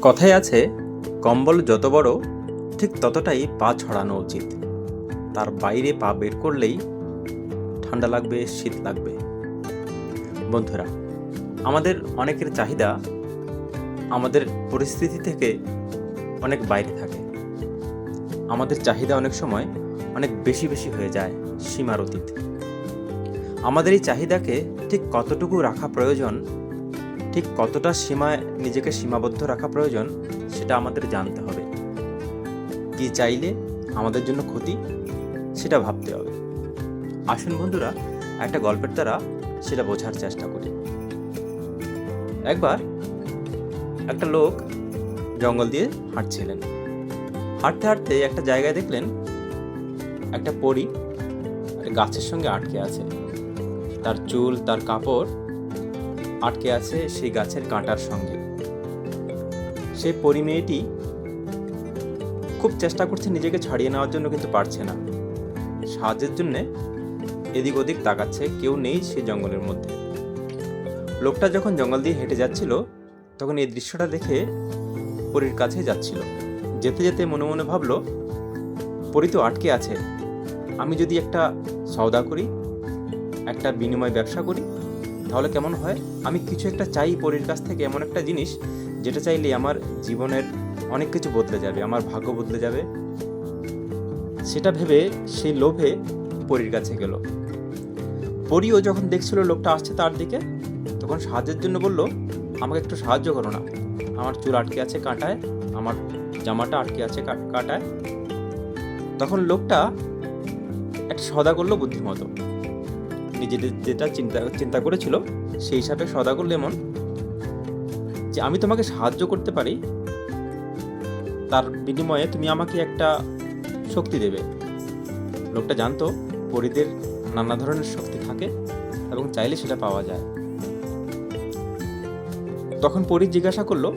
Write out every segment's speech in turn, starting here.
কথায় আছে, কম্বল যত বড় ঠিক ততটাই পা ছড়ানো উচিত। তার বাইরে পা বের করলেই ঠান্ডা লাগবে, শীত লাগবে। বন্ধুরা, আমাদের অনেকের চাহিদা আমাদের পরিস্থিতি থেকে অনেক বাইরে থাকে। আমাদের চাহিদা অনেক সময় অনেক বেশি বেশি হয়ে যায়, সীমার অতীত। আমাদের এই চাহিদাকে ঠিক কতটুকু রাখা প্রয়োজন, ঠিক কতটা সীমায় নিজেকে সীমাবদ্ধ রাখা প্রয়োজন, সেটা আমাদের জানতে হবে। কি চাইলে আমাদের জন্য ক্ষতি, সেটা ভাবতে হবে। আসুন বন্ধুরা, একটা গল্পের দ্বারা সেটা বোঝার চেষ্টা করি। একবার একটা লোক জঙ্গল দিয়ে হাঁটছিলেন। হাঁটতে হাঁটতে একটা জায়গায় দেখলেন একটা পরী গাছের সঙ্গে আটকে আছে। তার চুল, তার কাপড় আটকে আছে সেই গাছের কাঁটার সঙ্গে। সেই পরী মেয়েটি খুব চেষ্টা করছে নিজেকে ছাড়িয়ে নেওয়ার জন্য, কিন্তু পারছে না। সাহায্যের জন্যে এদিক ওদিক তাকাচ্ছে, কেউ নেই সেই জঙ্গলের মধ্যে। লোকটা যখন জঙ্গল দিয়ে হেঁটে যাচ্ছিল, তখন এই দৃশ্যটা দেখে পরীর কাছে যাচ্ছিল। যেতে যেতে মনে মনে ভাবলো, পরী তো আটকে আছে, আমি যদি একটা সওদা করি, একটা বিনিময় ব্যবসা করি, তাহলে কেমন হয়? আমি কিছু একটা চাই পরীর কাছ থেকে, এমন একটা জিনিস যেটা চাইলে আমার জীবনের অনেক কিছু বদলে যাবে, আমার ভাগ্য বদলে যাবে। সেটা ভেবে সেই লোভে পরীর কাছে গেল। পরীও যখন দেখছিল লোকটা আসছে তার দিকে, তখন সাহায্যের জন্য বলল, আমাকে একটু সাহায্য করো না, আমার চুল আটকে আছে কাঁটায়, আমার জামাটা আটকে আছে কাঁটায়। তখন লোকটা একটা সওদা করলো বুদ্ধিমতো। নিজে যেটা চিন্তা করেছিল সেই হিসাবে সওদা করলো, এমন যে আমি তোমাকে সাহায্য করতে পারি, তার বিনিময়ে তুমি আমাকে একটা শক্তি দেবে। লোকটা জানতো পরীদের নানা ধরনের শক্তি থাকে এবং চাইলে সেটা পাওয়া যায়। তখন পরী জিজ্ঞাসা করলো,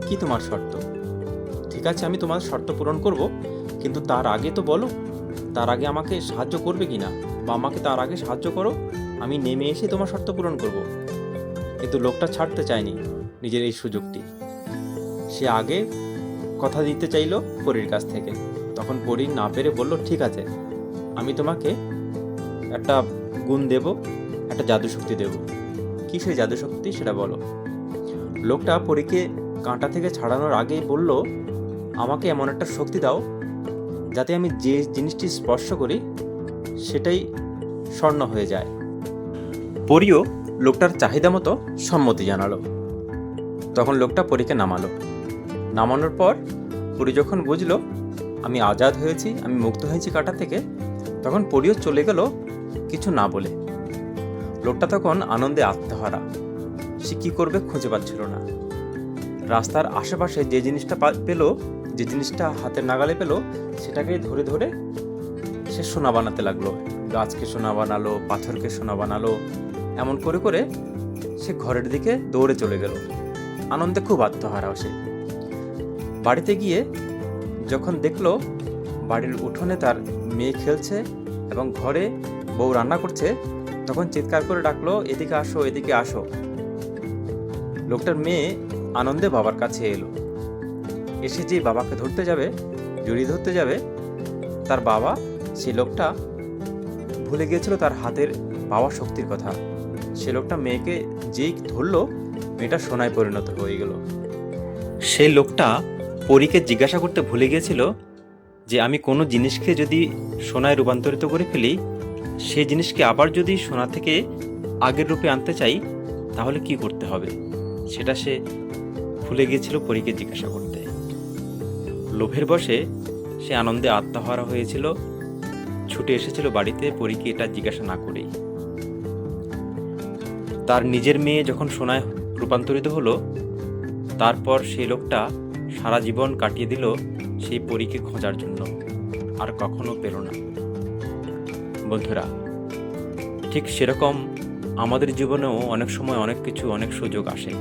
কি তোমার শর্ত? ঠিক আছে, আমি তোমার শর্ত পূরণ করব, কিন্তু তার আগে তো বলো, তার আগে আমাকে সাহায্য করবে কিনা, বা আমাকে তার আগে সাহায্য করো, আমি নেমে এসে তোমার শর্ত পূরণ করব। কিন্তু লোকটা ছাড়তে চায়নি নিজের এই সুযোগটি। সে আগে কথা দিতে চাইলো পরীর কাছ থেকে। তখন পরী না পেরে বলল, ঠিক আছে, আমি তোমাকে একটা গুণ দেব, একটা জাদু শক্তি দেব। কি সেই জাদু শক্তি, সেটা বলো। লোকটা পরীকে কাঁটা থেকে ছাড়ানোর আগেই বলল, আমাকে এমন একটা শক্তি দাও যাতে আমি যে জিনিসটি স্পর্শ করি সেটাই স্বর্ণ হয়ে যায়। পরীও লোকটার চাহিদা মতো সম্মতি জানালো। তখন লোকটা পরীকে নামানোর পর পরী যখন বুঝলো আমি আজাদ হয়েছি, আমি মুক্ত হয়েছি কাঁটা থেকে, তখন পরীও চলে গেল কিছু না বলে। লোকটা তখন আনন্দে আত্মহারা। সে কি করবে খুঁজে পাচ্ছিল না। রাস্তার আশেপাশে যে জিনিসটা পেল, যে জিনিসটা হাতের নাগালে পেল, সেটাকে ধরে ধরে সে সোনা বানাতে লাগলো। গাছকে সোনা বানালো, পাথরকে সোনা বানালো। এমন করে করে সে ঘরের দিকে দৌড়ে চলে গেল। আনন্দে খুব আত্মহারা সে। বাড়িতে গিয়ে যখন দেখলো বাড়ির উঠোনে তার মেয়ে খেলছে এবং ঘরে বউ রান্না করছে, তখন চিৎকার করে ডাকলো, এদিকে আসো, এদিকে আসো। লোকটার মেয়ে আনন্দে বাবার কাছে এলো। এসে যে বাবাকে ধরতে যাবে, জড়িয়ে ধরতে যাবে, তার বাবা, সেই লোকটা ভুলে গিয়েছিল তার হাতের পাওয়া শক্তির কথা। সে লোকটা মেয়েকে যেই ধরলো, মেয়েটা সোনায় পরিণত হয়ে গেল। সেই লোকটা পরীকে জিজ্ঞাসা করতে ভুলে গিয়েছিল যে আমি কোনো জিনিসকে যদি সোনায় রূপান্তরিত করে ফেলি, সেই জিনিসকে আবার যদি সোনা থেকে আগের রূপে আনতে চাই, তাহলে কি করতে হবে, সেটা সে ভুলে গিয়েছিল পরীকে জিজ্ঞাসা করতে। লোভের বশে সে আনন্দে আত্মহারা হয়েছিল, ছুটে এসেছিল বাড়িতে পরীকে এটা জিজ্ঞাসা না করেই। তার নিজের মেয়ে যখন সোনায় রূপান্তরিত হলো, তারপর সেই লোকটা সারা জীবন কাটিয়ে দিল সেই পরীকে খোঁজার জন্য, আর কখনো পেল না। বন্ধুরা, ঠিক সেরকম আমাদের জীবনেও অনেক সময় অনেক কিছু, অনেক সুযোগ আসে।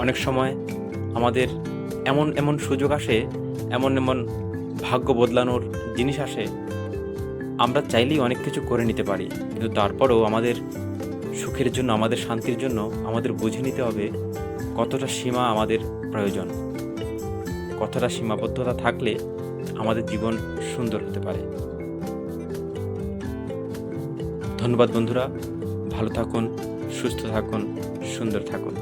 অনেক সময় আমাদের এমন এমন সুযোগ আসে, এমন এমন ভাগ্য বদলানোর জিনিস আসে, আমরা চাইলেই অনেক কিছু করে নিতে পারি, কিন্তু তারপরেও আমাদের সুখের জন্য, আমাদের শান্তির জন্য আমাদের বুঝে নিতে হবে কতটা সীমা আমাদের প্রয়োজন। কথাটা সীমাবদ্ধতা থাকলে আমাদের জীবন সুন্দর হতে পারে। ধন্যবাদ বন্ধুরা, ভালো থাকুন, সুস্থ থাকুন, সুন্দর থাকুন।